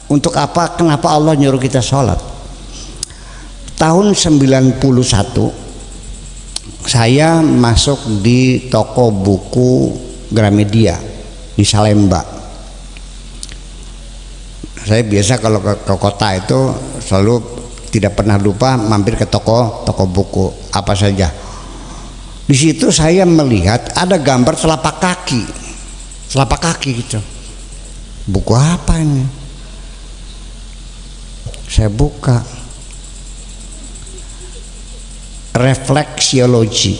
Untuk apa? Kenapa Allah nyuruh kita sholat? Tahun 91 saya masuk di toko buku Gramedia di Salemba. Saya biasa kalau ke kota itu selalu tidak pernah lupa mampir ke toko buku apa saja. Di situ saya melihat ada gambar telapak kaki gitu. Buku apa ini? Saya buka, refleksiologi,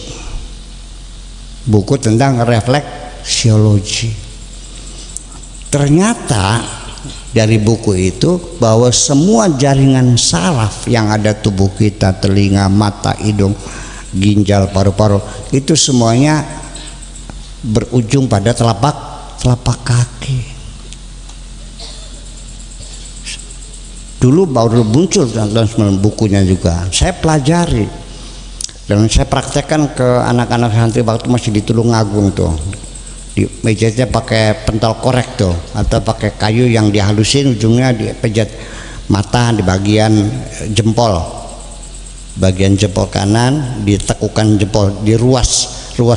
buku tentang refleksiologi. Ternyata dari buku itu bahwa semua jaringan saraf yang ada tubuh kita, telinga, mata, hidung, ginjal, paru-paru, itu semuanya berujung pada telapak kaki. Dulu baru muncul tahun bukunya juga. Saya pelajari dan saya praktekkan ke anak-anak santri waktu masih di Tulungagung tuh. Di mejanya pakai pentol korek tuh, atau pakai kayu yang dihalusin, ujungnya dipejat mata di bagian jempol. Bagian jempol kanan ditekukan jempol di ruas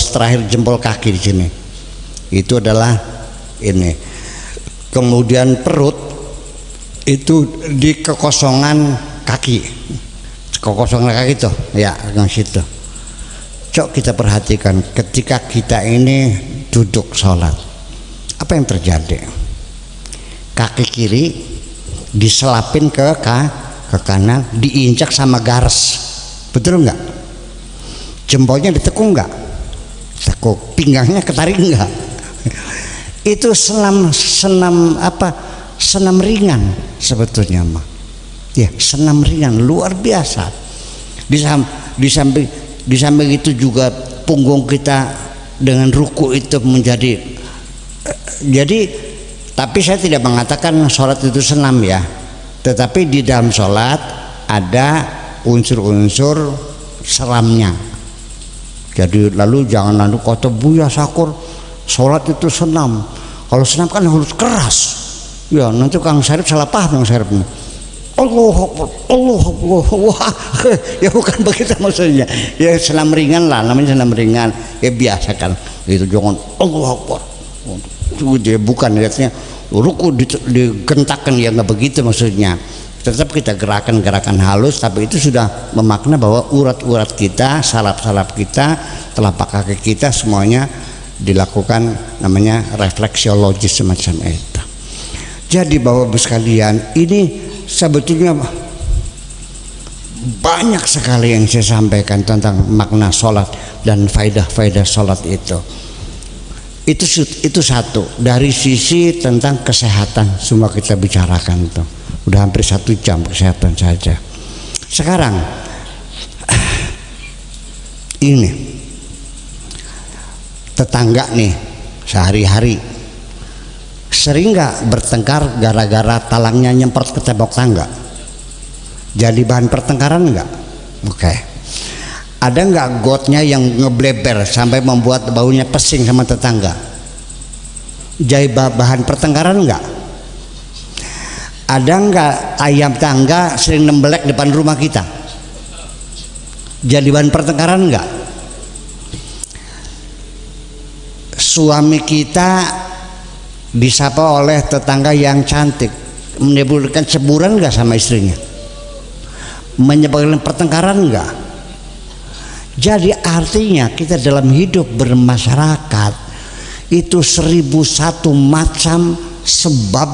terakhir jempol kaki di sini. Itu adalah ini. Kemudian perut itu di kekosongan kaki tuh ya, yang situ. Cok kita perhatikan ketika kita ini duduk sholat, apa yang terjadi? Kaki kiri diselapin ke kanan, diinjak sama garis, betul nggak? Jempolnya ditekuk nggak? Tekuk. Pinggangnya ketarik nggak? Itu senam apa? Senam ringan sebetulnya mah. Ya, senam ringan luar biasa. Di samping itu juga punggung kita dengan ruku itu menjadi jadi, tapi saya tidak mengatakan sholat itu senam ya, tetapi di dalam sholat ada unsur-unsur seramnya. Jadi lalu jangan lalu kata Buya Sakur sholat itu senam. Kalau senam kan harus keras. Ya nanti Kang Syarif salah paham, Kang Syarif. Allah, wah, ya bukan begitu maksudnya. Ya senam ringan lah, namanya senam ringan. Ya biasa kan, itu jangan Allah Akbar. Dia bukan lihatnya ruku digentakkan, ya nggak begitu maksudnya. Tetap kita gerakan halus, tapi itu sudah memakna bahwa urat-urat kita, salap-salap kita, telapak kaki kita semuanya dilakukan namanya refleksiologi semacam itu. Jadi Bapak Ibu sekalian, ini sebetulnya banyak sekali yang saya sampaikan tentang makna sholat dan faidah-faidah sholat itu. Itu satu dari sisi tentang kesehatan, semua kita bicarakan tuh. Udah hampir 1 jam kesehatan saja. Sekarang ini tetangga nih sehari-hari sering nggak bertengkar gara-gara talangnya nyemprot ke tembok tangga? Jadi bahan pertengkaran nggak? Oke. Ada nggak gotnya yang ngebleber sampai membuat baunya pesing sama tetangga? Jadi bahan pertengkaran nggak? Ada nggak ayam tangga sering nembelek depan rumah kita? Jadi bahan pertengkaran nggak? Suami kita disapa oleh tetangga yang cantik, menimbulkan ceburan nggak sama istrinya? Menyebabkan pertengkaran nggak? Jadi artinya kita dalam hidup bermasyarakat itu 1001 macam sebab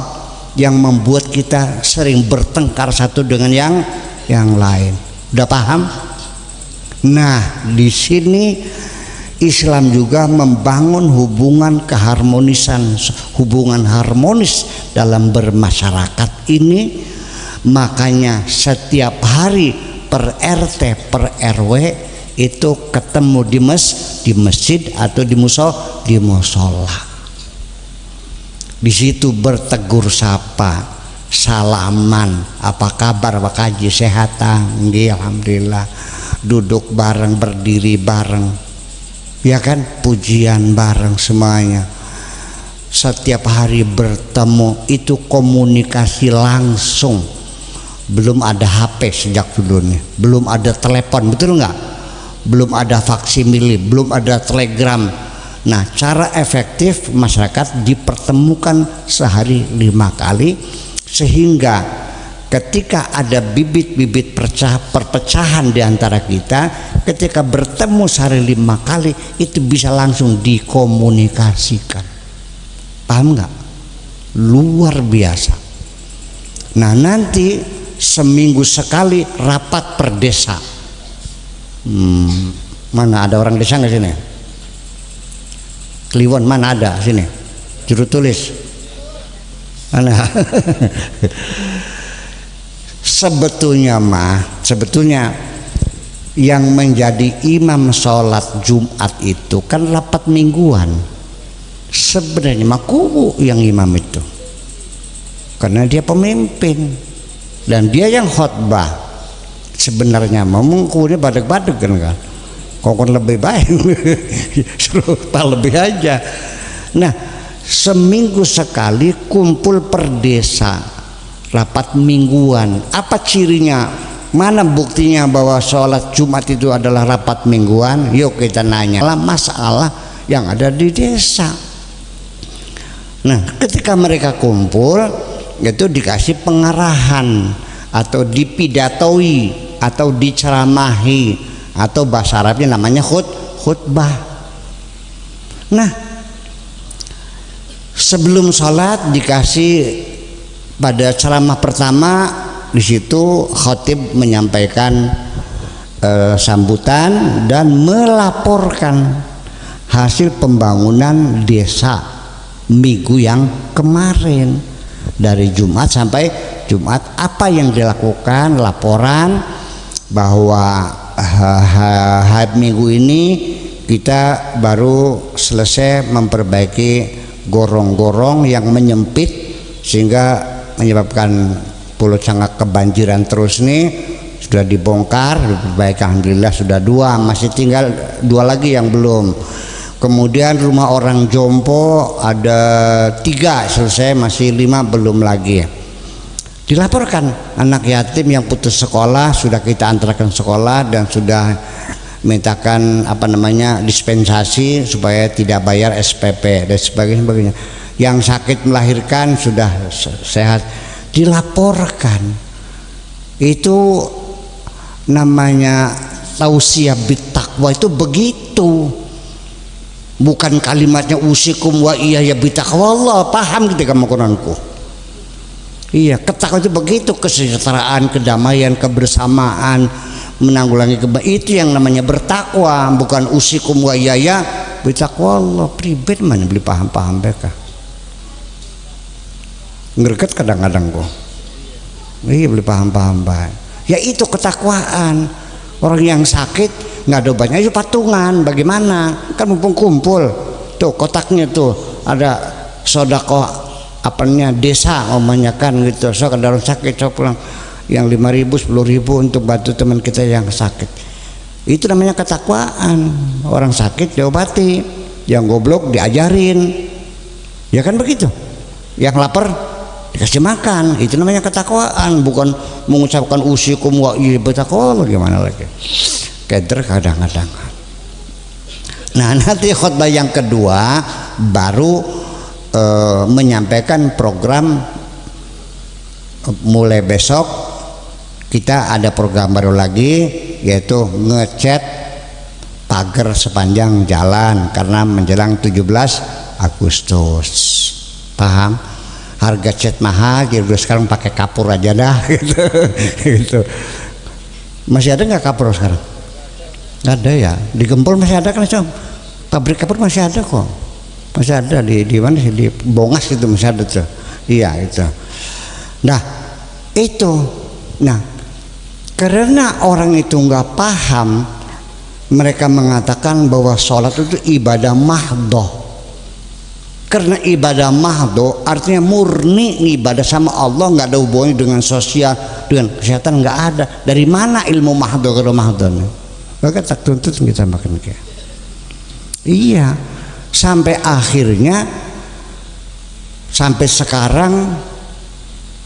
yang membuat kita sering bertengkar satu dengan yang lain. Udah paham? Nah, di sini Islam juga membangun hubungan keharmonisan, hubungan harmonis dalam bermasyarakat ini. Makanya setiap hari per RT per RW itu ketemu di masjid atau di musola. Di situ bertegur sapa, salaman, apa kabar Pak Haji, sehat? Alhamdulillah. Duduk bareng, berdiri bareng, ya kan, pujian bareng semuanya. setiap hari bertemu itu komunikasi langsung. Belum ada HP sejak dulu nih, belum ada telepon, betul nggak? Belum ada faksimile, belum ada telegram. Nah, cara efektif masyarakat dipertemukan sehari 5 kali, sehingga ketika ada bibit-bibit perpecahan di antara kita, ketika bertemu sehari 5 kali itu bisa langsung dikomunikasikan. Paham nggak? Luar biasa. Nah, nanti seminggu sekali rapat per desa. Mana ada orang desa nggak sini? Kliwon mana ada sini? Juru tulis mana? Sebetulnya yang menjadi imam sholat Jumat itu kan rapat mingguan. Sebenarnya mah kubu yang imam itu, karena dia pemimpin dan dia yang khotbah. Sebenarnya mah mengkunya badek-badek kan. Kok lebih baik suruh tak lebih aja. Nah, seminggu sekali kumpul per desa, rapat mingguan. Apa cirinya? Mana buktinya bahwa sholat Jumat itu adalah rapat mingguan? Yuk kita nanya lah masalah yang ada di desa. Nah, ketika mereka kumpul itu dikasih pengarahan atau dipidatoi atau diceramahi, atau bahasa Arabnya namanya khutbah. Nah, sebelum sholat dikasih pada ceramah pertama, di situ khatib menyampaikan sambutan dan melaporkan hasil pembangunan desa minggu yang kemarin, dari Jumat sampai Jumat apa yang dilakukan, laporan bahwa minggu ini kita baru selesai memperbaiki gorong-gorong yang menyempit sehingga menyebabkan Pulau Cangak kebanjiran terus nih. Sudah dibongkar, diperbaiki, alhamdulillah sudah 2, masih tinggal 2 lagi yang belum. Kemudian rumah orang jompo ada 3 selesai, masih 5 belum lagi. Dilaporkan anak yatim yang putus sekolah sudah kita antarkan sekolah dan sudah mintakan dispensasi supaya tidak bayar SPP dan sebagainya. Yang sakit melahirkan sudah sehat, dilaporkan. Itu namanya tausiah bittaqwa, itu begitu. Bukan kalimatnya usikum wa iya ya bittaqwa Allah, paham ketika Quranku. Iya, ketakwaan itu begitu, kesejahteraan, kedamaian, kebersamaan, menanggulangi itu yang namanya bertakwa, bukan usikum wa iya bittaqwa Allah. Pribet mana beli paham-paham mereka. Ngereket kadang-kadang kok. Iya, beli paham-paham baik. Ya itu ketakwaan. Orang yang sakit nggak ada obatnya, itu patungan. Bagaimana? Kan mumpung kumpul tuh kotaknya tuh ada sedekah desa ngomongnya kan gitu. So kalau sakit so pulang yang 5.000 10.000 untuk bantu teman kita yang sakit. Itu namanya ketakwaan. Orang sakit diobati, yang goblok diajarin, ya kan begitu. Yang lapar dikasih makan, itu namanya ketakwaan, bukan mengucapkan usikum wa bittaqwa. Gimana lagi? Keder kadang-kadang. Nah, nanti khutbah yang kedua baru menyampaikan program. Mulai besok kita ada program baru lagi, yaitu ngecat pagar sepanjang jalan karena menjelang 17 Agustus. Paham? Harga cat mahal, jadi sekarang pakai kapur aja dah gitu. Masih ada nggak kapur sekarang? Nggak ada ya. Di Gempol masih ada kan, pabrik kapur masih ada kok. Masih ada di mana sih, di Bongas itu masih ada tuh. Iya itu. Nah itu, karena orang itu nggak paham, mereka mengatakan bahwa sholat itu ibadah mahdoh. Karena ibadah mahdoh artinya murni ibadah sama Allah, nggak ada hubungannya dengan sosial, dengan kesehatan, nggak ada. Dari mana ilmu mahdoh kalau mahdohnya? Maka tak tuntut kita makan kayak. Iya. Sampai akhirnya sampai sekarang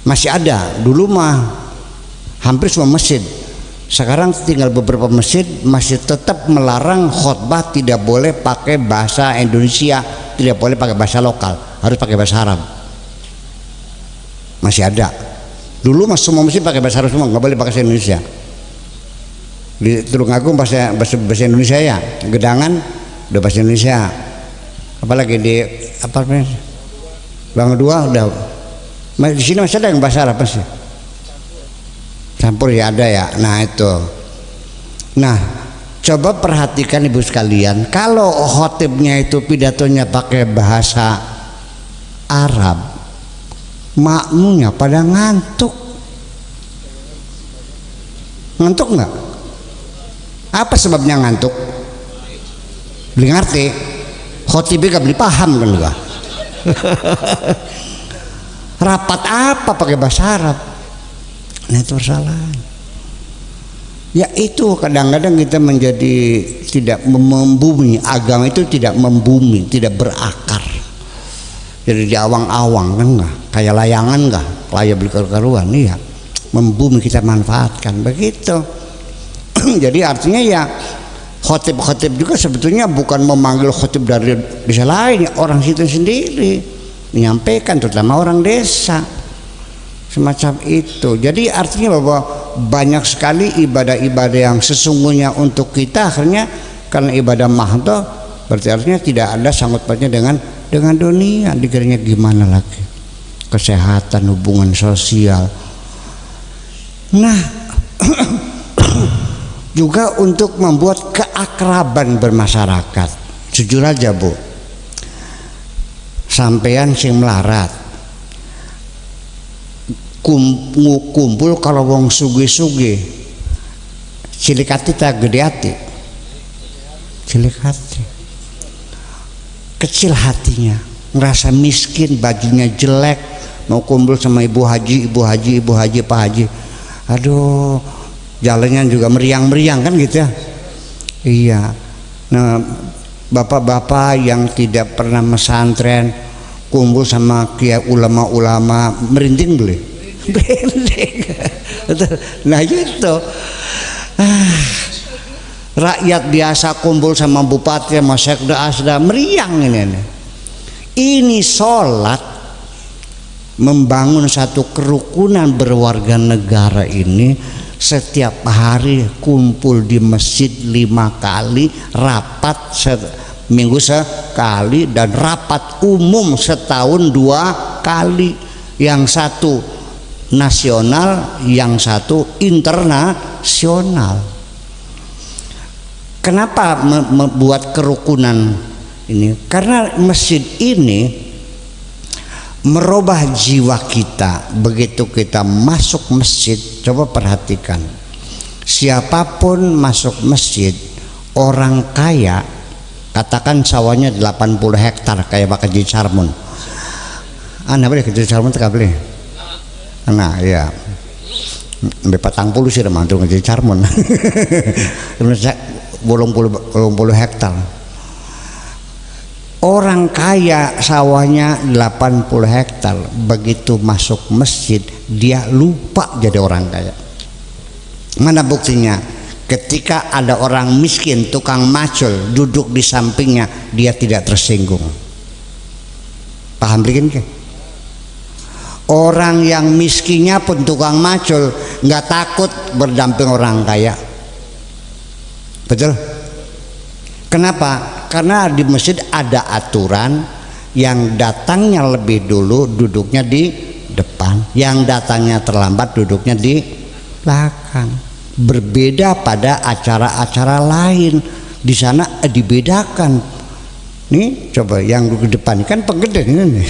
masih ada. Dulu mah hampir semua masjid, sekarang tinggal beberapa masjid masih tetap melarang khotbah tidak boleh pakai bahasa Indonesia, tidak boleh pakai bahasa lokal, harus pakai bahasa Arab. Masih ada. Dulu mas semua masjid pakai bahasa Arab semua, nggak boleh pakai bahasa Indonesia. Di Tulungagung bahasa Indonesia ya, Gedangan udah bahasa Indonesia. Apalagi di apa namanya? Bang Dua udah. Di sini masih ada yang bahasa Arab sih. Campur ya ada ya. Nah itu. Nah coba perhatikan ibu sekalian, kalau khotibnya itu pidatonya pakai bahasa Arab, makmunya pada ngantuk. Ngantuk nggak? Apa sebabnya ngantuk? Beli ngerti. Khotibnya gak beli paham kan juga. Rapat apa pakai bahasa Arab? Nah itu persoalan. Ya itu kadang-kadang kita menjadi tidak membumi, agama itu tidak membumi, tidak berakar. Jadi di awang-awang kan enggak, kayak layangan enggak, layak beli karuan, iya. Membumi kita manfaatkan begitu. Jadi artinya ya khotib-khotib juga sebetulnya bukan memanggil khotib dari desa lain, orang situ sendiri menyampaikan, terutama orang desa semacam itu. Jadi artinya bahwa banyak sekali ibadah-ibadah yang sesungguhnya untuk kita akhirnya karena ibadah mahdo, berarti artinya tidak ada sangkut pautnya dengan dunia. Dikiranya gimana lagi, kesehatan, hubungan sosial. Nah juga untuk membuat keakraban bermasyarakat. Jujur aja Bu, sampean sing melarat kumpul kalau wong sugih-sugih cilik hati tak gede hati, cilik hati, kecil hatinya, ngerasa miskin, bajunya jelek, mau kumpul sama ibu haji, pak haji, aduh jalannya juga meriang-meriang kan gitu ya. Iya. Nah bapak-bapak yang tidak pernah pesantren kumpul sama kiai ulama-ulama merinding beli. Nah gitu. Rakyat biasa kumpul sama bupati sama sekda asda meriang ini. Ini sholat membangun satu kerukunan berwarga negara ini. Setiap hari kumpul di masjid 5 kali, rapat minggu sekali, dan rapat umum setahun 2 kali. Yang satu nasional, yang satu internasional. Kenapa membuat kerukunan ini? Karena masjid ini merubah jiwa kita. Begitu kita masuk masjid, coba perhatikan, siapapun masuk masjid, orang kaya, katakan sawahnya 80 hektar kayak Pak Haji Sarmun. Anda boleh Haji Sarmun tak boleh? Nah ya, sampai 40 sih mantu Haji Sarmun. 80 hektar. Orang kaya sawahnya 80 hektar, begitu masuk masjid dia lupa jadi orang kaya. Mana buktinya? Ketika ada orang miskin, tukang macul duduk di sampingnya, dia tidak tersinggung. Paham bikin ke? Orang yang miskinnya pun tukang macul nggak takut berdamping orang kaya. Betul? Kenapa? Karena di masjid ada aturan, yang datangnya lebih dulu duduknya di depan, yang datangnya terlambat duduknya di belakang. Berbeda pada acara-acara lain, di sana dibedakan. Nih coba yang di depan kan penggede ini.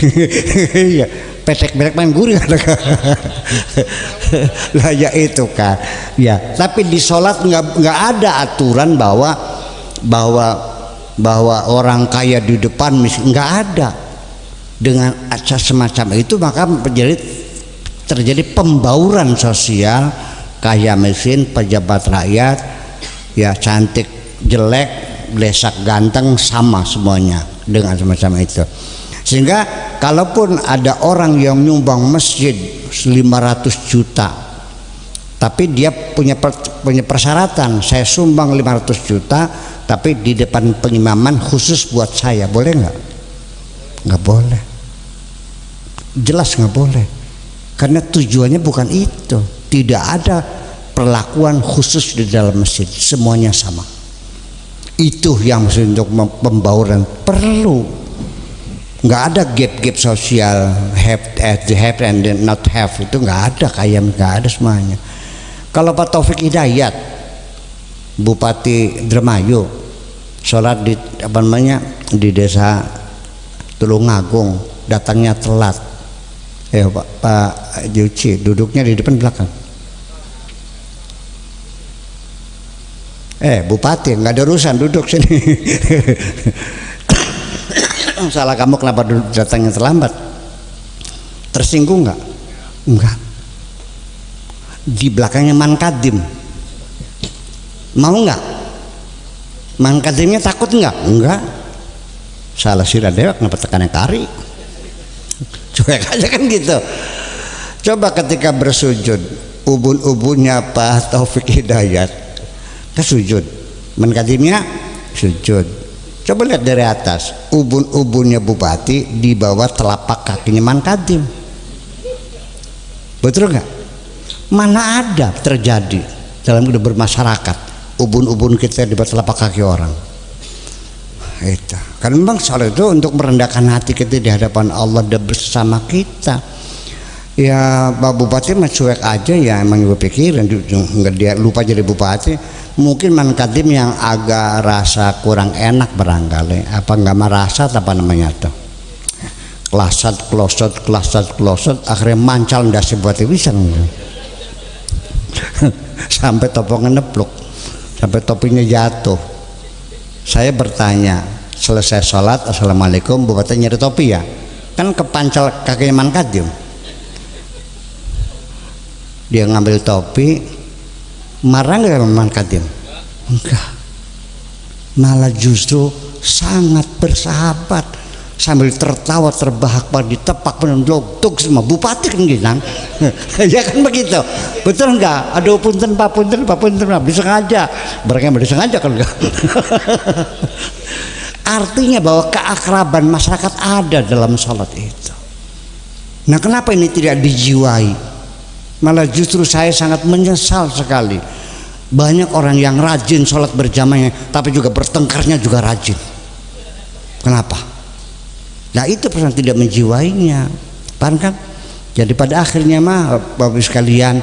Iya, pesek-pesek main gurih lah ya itu kan. Ya, tapi di sholat nggak ada aturan bahwa orang kaya di depan miskin, nggak ada. Dengan acara semacam itu maka terjadi pembauran sosial, kaya miskin, pejabat rakyat, ya cantik jelek, lesak ganteng sama semuanya dengan semacam itu. Sehingga kalaupun ada orang yang nyumbang masjid 500 juta, tapi dia punya persyaratan, saya sumbang 500 juta tapi di depan pengimaman khusus buat saya, boleh nggak? Nggak boleh, jelas nggak boleh, karena tujuannya bukan itu. Tidak ada perlakuan khusus di dalam masjid, semuanya sama. Itu yang maksud untuk pembauran perlu. Nggak ada gap-gap sosial, have and not have, itu nggak ada, kayak nggak ada semuanya. Kalau Pak Taufik Hidayat, Bupati Indramayu, sholat di apa namanya di desa Tulungagung, datangnya telat, Pak Juci duduknya di depan belakang. Bupati nggak ada urusan, duduk sini. Salah kamu, kenapa datangnya terlambat? Tersinggung nggak? Enggak. Di belakangnya Mankadim, mau nggak? Mankadimnya takut nggak? Enggak. Salah sirah dewek, kenapa tekannya kari? Cuek aja kan gitu. Coba ketika bersujud, ubun-ubunnya Pak Taufik Hidayat ke sujud, Mankadimnya sujud. Coba lihat dari atas, ubun-ubunnya bupati di bawah telapak kakinya Mankadim. Betul nggak? Mana ada terjadi dalam hidup bermasyarakat ubun-ubun kita di bawah telapak kaki orang. Itu kan memang soal itu untuk merendahkan hati kita di hadapan Allah dan bersama kita. Ya Pak Bupati mah cuek aja, ya emang gue pikirin nggak, dia lupa jadi bupati. Mungkin Mankadim yang agak rasa kurang enak barangkali, apa nggak merasa apa namanya tuh, kelasat klosot, akhirnya mancal ndasi buat bisa sampai topongnya nepluk, sampai topinya jatuh. Saya bertanya selesai sholat, assalamualaikum, Bupati nyari topi ya, kan kepancal kakinya Mankadim. Dia ngambil topi, marah nggak sama Mankadim? Enggak, malah justru sangat bersahabat, sambil tertawa terbahak-bahak, ditepak penendok semua. Bupati kan gitu, ya kan begitu, betul enggak? Aduh punten pak, disengaja, mereka disengaja kan enggak? Artinya bahwa keakraban masyarakat ada dalam sholat itu. Nah, kenapa ini tidak dijiwai? Malah justru saya sangat menyesal sekali, banyak orang yang rajin sholat berjamaahnya tapi juga bertengkarnya juga rajin. Kenapa? Nah itu persoalan tidak menjiwainya, paham kan? Jadi pada akhirnya mah Bapak sekalian,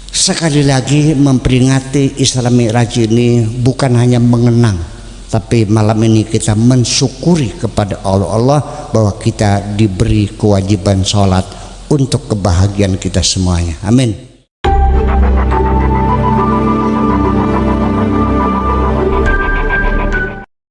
sekali lagi memperingati Isra Mi'raj ini bukan hanya mengenang, tapi malam ini kita mensyukuri kepada Allah bahwa kita diberi kewajiban sholat untuk kebahagiaan kita semuanya. Amin.